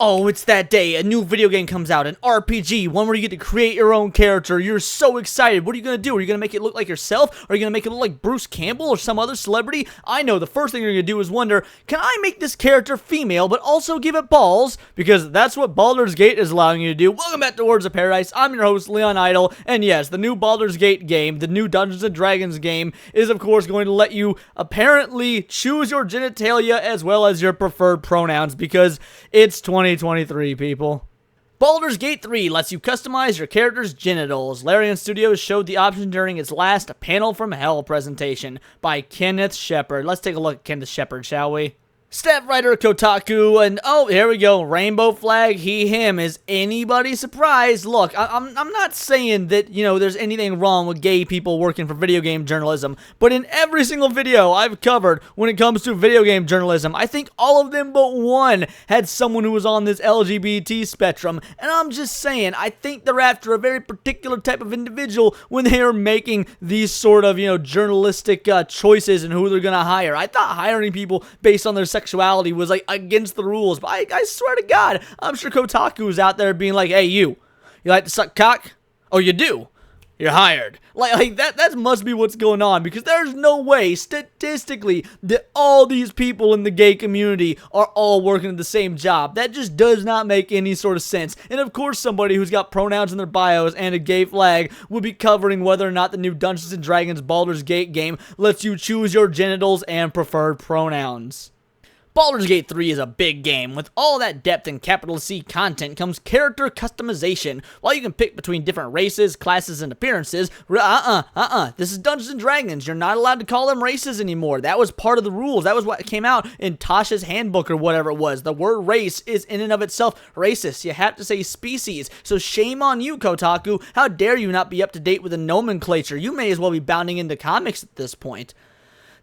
Oh, it's that day. A new video game comes out, an RPG, one where you get to create your own character. You're so excited. What are you going to do? Are you going to make it look like yourself? Are you going to make it look like Bruce Campbell or some other celebrity? I know the first thing you're going to do is wonder, can I make this character female but also give it balls? Because that's what Baldur's Gate is allowing you to do. Welcome back to Words of Paradise. I'm your host, Leon Idle. And yes, the new Baldur's Gate game, the new Dungeons & Dragons game, is of course going to let you apparently choose your genitalia as well as your preferred pronouns because it's 2023, people. Baldur's Gate 3 lets you customize your character's genitals. Larian Studios showed the option during its last Panel from Hell presentation by Kenneth Shepard. Let's take a look at Kenneth Shepard, shall we? Staff writer Kotaku, and oh, here we go, rainbow flag, he, him. Is anybody surprised? Look, I'm not saying that, there's anything wrong with gay people working for video game journalism, but in every single video I've covered when it comes to video game journalism, I think all of them but one had someone who was on this LGBT spectrum, and I'm just saying, I think they're after a very particular type of individual when they are making these sort of, journalistic choices and who they're gonna hire. I thought hiring people based on their sexuality was like against the rules, but I swear to God, I'm sure Kotaku is out there being like, hey, you like to suck cock? Oh, you do? You're hired. Like that must be what's going on, because there's no way statistically that all these people in the gay community are all working at the same job. That just does not make any sort of sense. And of course, somebody who's got pronouns in their bios and a gay flag would be covering whether or not the new Dungeons & Dragons Baldur's Gate game lets you choose your genitals and preferred pronouns. Baldur's Gate 3 is a big game. With all that depth and capital C content comes character customization. While you can pick between different races, classes, and appearances, this is Dungeons & Dragons. You're not allowed to call them races anymore. That was part of the rules. That was what came out in Tasha's handbook or whatever it was. The word race is in and of itself racist. You have to say species. So shame on you, Kotaku. How dare you not be up to date with the nomenclature? You may as well be bounding into comics at this point.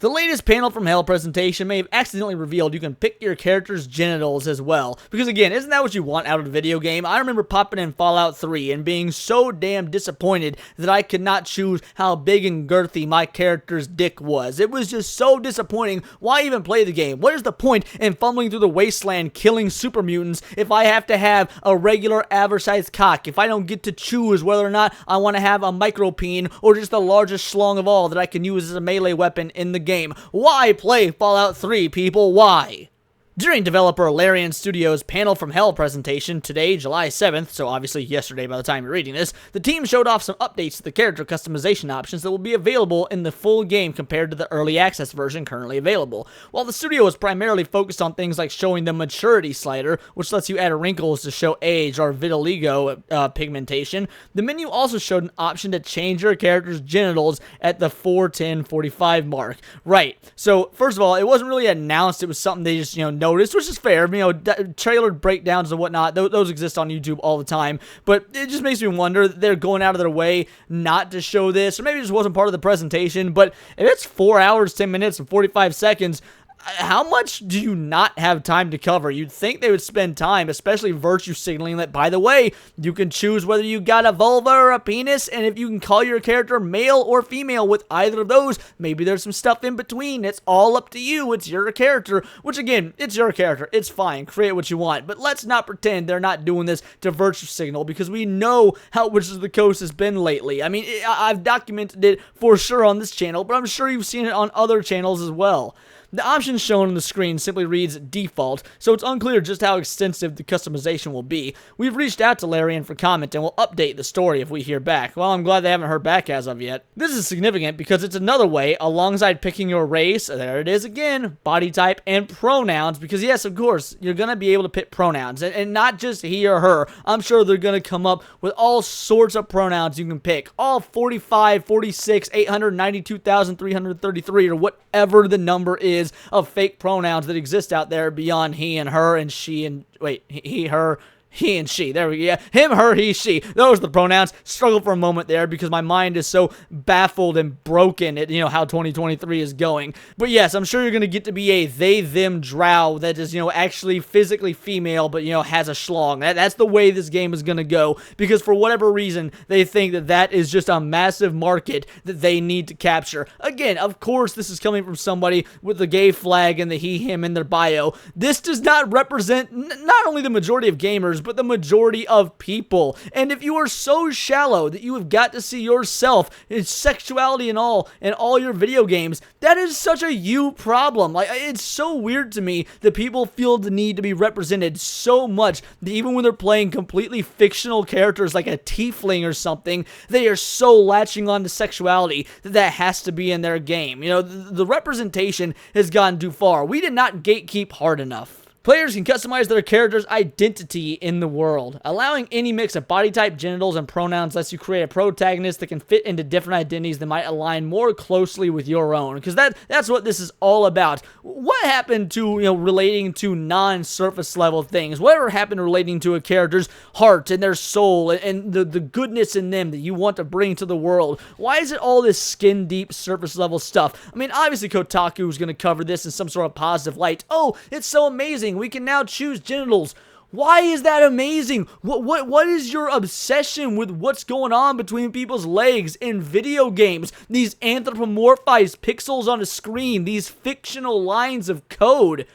The latest Panel from Hell presentation may have accidentally revealed you can pick your character's genitals as well. Because again, isn't that what you want out of a video game? I remember popping in Fallout 3 and being so damn disappointed that I could not choose how big and girthy my character's dick was. It was just so disappointing. Why even play the game? What is the point in fumbling through the wasteland killing super mutants if I have to have a regular average-sized cock? If I don't get to choose whether or not I want to have a micropeen or just the largest schlong of all that I can use as a melee weapon in the game? Why play Fallout 3, people? Why? During developer Larian Studios' Panel from Hell presentation today, July 7th, so obviously yesterday by the time you're reading this, the team showed off some updates to the character customization options that will be available in the full game compared to the early access version currently available. While the studio was primarily focused on things like showing the maturity slider, which lets you add wrinkles to show age or vitiligo pigmentation, the menu also showed an option to change your character's genitals at the 4:10:45 mark. Right, so first of all, it wasn't really announced, it was something they just, noticed, which is fair. Trailered breakdowns and whatnot, those exist on YouTube all the time, but it just makes me wonder that they're going out of their way not to show this, or maybe it just wasn't part of the presentation. But if it's 4 hours, 10 minutes, and 45 seconds, how much do you not have time to cover? You'd think they would spend time, especially virtue signaling that, by the way, you can choose whether you got a vulva or a penis, and if you can call your character male or female with either of those, maybe there's some stuff in between. It's all up to you. It's your character, which again, it's your character. It's fine. Create what you want, but let's not pretend they're not doing this to virtue signal, because we know how Wizards of the Coast has been lately. I mean, I've documented it for sure on this channel, but I'm sure you've seen it on other channels as well. The option shown on the screen simply reads default, so it's unclear just how extensive the customization will be. We've reached out to Larian for comment and will update the story if we hear back. Well, I'm glad they haven't heard back as of yet. This is significant because it's another way, alongside picking your race, there it is again, body type, and pronouns, because yes, of course, you're going to be able to pick pronouns, and not just he or her. I'm sure they're going to come up with all sorts of pronouns you can pick, all 45, 46, 892,333, or whatever the number is of fake pronouns that exist out there beyond he and her and she and, wait, he, her, He and she. There we go. Yeah. Him, her, he, she. Those are the pronouns. Struggle for a moment there because my mind is so baffled and broken at, how 2023 is going. But yes, I'm sure you're going to get to be a they, them, drow that is, actually physically female, but, has a schlong. That's the way this game is going to go because for whatever reason, they think that is just a massive market that they need to capture. Again, of course, this is coming from somebody with the gay flag and the he, him in their bio. This does not represent not only the majority of gamers, but the majority of people. And if you are so shallow that you have got to see yourself in sexuality and all in all your video games, that is such a you problem. Like, it's so weird to me that people feel the need to be represented so much that even when they're playing completely fictional characters like a tiefling or something, they are so latching on to sexuality that has to be in their game. The representation has gone too far. We did not gatekeep hard enough. Players can customize their character's identity in the world. Allowing any mix of body type, genitals, and pronouns lets you create a protagonist that can fit into different identities that might align more closely with your own. Because that's what this is all about. What happened to, relating to non-surface level things? Whatever happened relating to a character's heart and their soul and the goodness in them that you want to bring to the world? Why is it all this skin-deep, surface level stuff? I mean, obviously Kotaku is going to cover this in some sort of positive light. Oh, it's so amazing. We can now choose genitals. Why is that amazing? What is your obsession with what's going on between people's legs in video games? These anthropomorphized pixels on a screen, these fictional lines of code.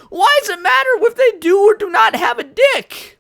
Why does it matter if they do or do not have a dick?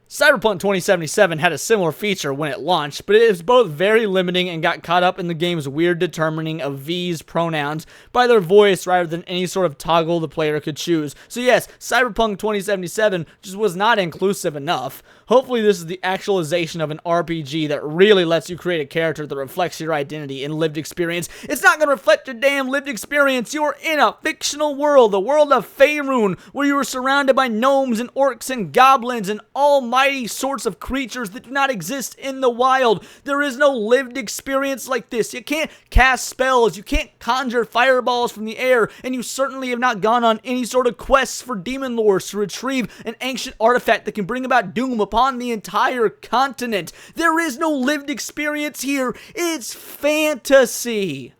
Cyberpunk 2077 had a similar feature when it launched, but it is both very limiting and got caught up in the game's weird determining of V's pronouns by their voice rather than any sort of toggle the player could choose. So yes, Cyberpunk 2077 just was not inclusive enough. Hopefully this is the actualization of an RPG that really lets you create a character that reflects your identity and lived experience. It's not going to reflect your damn lived experience. You're in a fictional world, the world of Faerun, where you are surrounded by gnomes and orcs and goblins and almighty sorts of creatures that do not exist in the wild. There is no lived experience like this. You can't cast spells, you can't conjure fireballs from the air, and you certainly have not gone on any sort of quests for demon lords to retrieve an ancient artifact that can bring about doom upon the entire continent. There is no lived experience here. It's fantasy.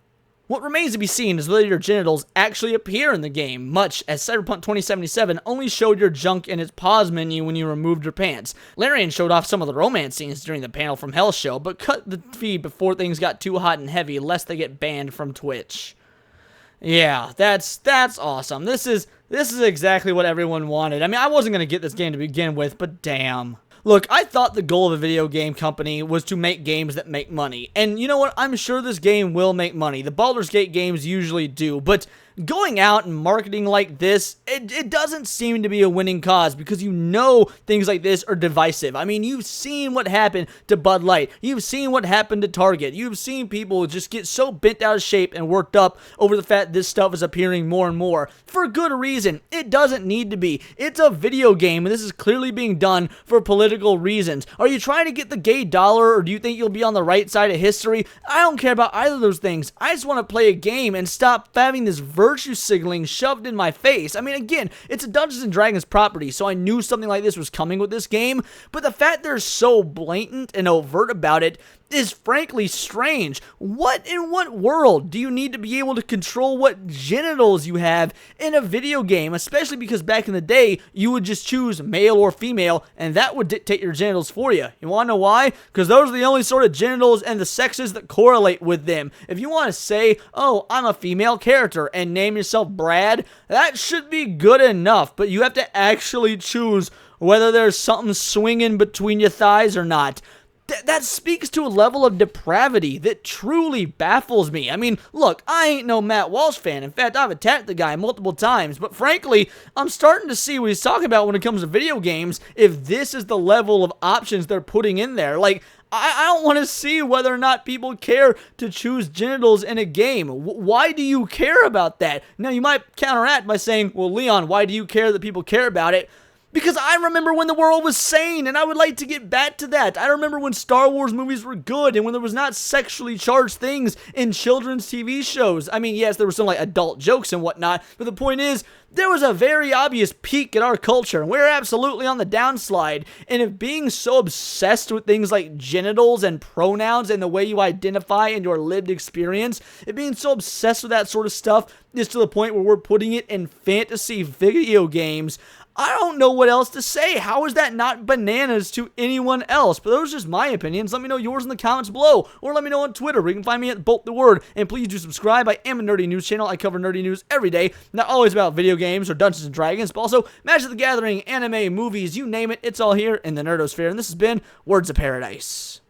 What remains to be seen is whether your genitals actually appear in the game, much as Cyberpunk 2077 only showed your junk in its pause menu when you removed your pants. Larian showed off some of the romance scenes during the panel from Hell Show, but cut the feed before things got too hot and heavy, lest they get banned from Twitch. Yeah, that's awesome. This is exactly what everyone wanted. I mean, I wasn't going to get this game to begin with, but damn. Look, I thought the goal of a video game company was to make games that make money. And you know what? I'm sure this game will make money. The Baldur's Gate games usually do. But going out and marketing like this, it doesn't seem to be a winning cause because things like this are divisive. I mean, you've seen what happened to Bud Light. You've seen what happened to Target. You've seen people just get so bent out of shape and worked up over the fact this stuff is appearing more and more. For good reason. It doesn't need to be. It's a video game, and this is clearly being done for political reasons. Are you trying to get the gay dollar, or do you think you'll be on the right side of history? I don't care about either of those things. I just want to play a game and stop having this virtue signaling shoved in my face. I mean, again, it's a Dungeons & Dragons property, so I knew something like this was coming with this game, but the fact they're so blatant and overt about it is frankly strange. In what world do you need to be able to control what genitals you have in a video game? Especially because back in the day, you would just choose male or female, and that would dictate your genitals for you. You want to know why? Because those are the only sort of genitals and the sexes that correlate with them. If you want to say, oh, I'm a female character, and name yourself Brad, that should be good enough, but you have to actually choose whether there's something swinging between your thighs or not. That speaks to a level of depravity that truly baffles me. I mean, look, I ain't no Matt Walsh fan. In fact, I've attacked the guy multiple times. But frankly, I'm starting to see what he's talking about when it comes to video games, if this is the level of options they're putting in there. Like, I don't want to see whether or not people care to choose genitals in a game. Why do you care about that? Now, you might counteract by saying, well, Leon, why do you care that people care about it? Because I remember when the world was sane, and I would like to get back to that. I remember when Star Wars movies were good, and when there was not sexually charged things in children's TV shows. I mean, yes, there were some, like, adult jokes and whatnot, but the point is, there was a very obvious peak in our culture, and we're absolutely on the downslide. And if being so obsessed with things like genitals and pronouns and the way you identify and your lived experience, if being so obsessed with that sort of stuff is to the point where we're putting it in fantasy video games, I don't know what else to say. How is that not bananas to anyone else? But those are just my opinions. Let me know yours in the comments below, or let me know on Twitter, where you can find me at Bolt the Word. And please do subscribe. I am a nerdy news channel. I cover nerdy news every day. Not always about video games or Dungeons and Dragons, but also Magic the Gathering, anime, movies, you name it. It's all here in the Nerdosphere. And this has been Words of Paradise.